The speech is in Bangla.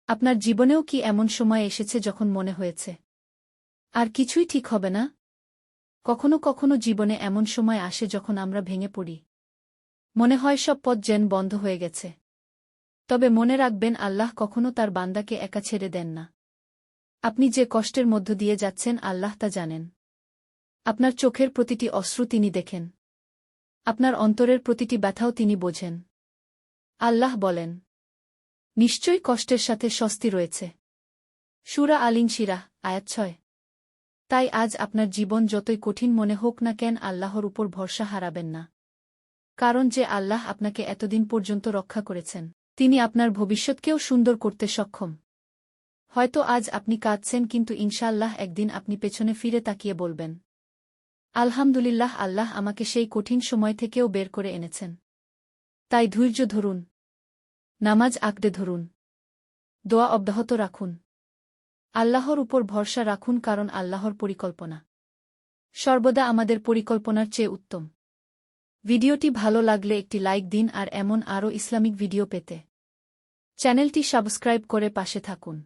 আপনার জীবনেও কি এমন সময় এসেছে যখন মনে হয়েছে আর কিছুই ঠিক হবে না? কখনো কখনো জীবনে এমন সময় আসে যখন আমরা ভেঙে পড়ি। মনে হয় সব পথ যেন বন্ধ হয়ে গেছে। তবে মনে রাখবেন, আল্লাহ কখনো তার বান্দাকে একা ছেড়ে দেন না। আপনি যে কষ্টের মধ্য দিয়ে যাচ্ছেন আল্লাহ তা জানেন। আপনার চোখের প্রতিটি অশ্রু তিনি দেখেন। আপনার অন্তরের প্রতিটি ব্যথাও তিনি বোঝেন। আল্লাহ বলেন, নিশ্চয়ই কষ্টের সাথে স্বস্তি রয়েছে। সূরা আল-ইনশিরাহ, আয়াত ৬। তাই আজ আপনার জীবন যতই কঠিন মনে হোক না কেন, আল্লাহর উপর ভরসা হারাবেন না। কারণ যে আল্লাহ আপনাকে এতদিন পর্যন্ত রক্ষা করেছেন, তিনি আপনার ভবিষ্যৎকেও সুন্দর করতে সক্ষম। হয়তো আজ আপনি কাঁদছেন, কিন্তু ইনশাআল্লাহ একদিন আপনি পেছনে ফিরে তাকিয়ে বলবেন, আলহামদুলিল্লাহ, আল্লাহ আমাকে সেই কঠিন সময় থেকেও বের করে এনেছেন। তাই ধৈর্য ধরুন, নামাজ আঁকড়ে ধরুন, দোয়া অব্যাহত রাখুন, আল্লাহর উপর ভরসা রাখুন, কারণ আল্লাহর পরিকল্পনা সর্বদা আমাদের পরিকল্পনার চেয়ে উত্তম। ভিডিওটি ভালো লাগলে একটি লাইক দিন, আর এমন আরও ইসলামিক ভিডিও পেতে চ্যানেলটি সাবস্ক্রাইব করে পাশে থাকুন।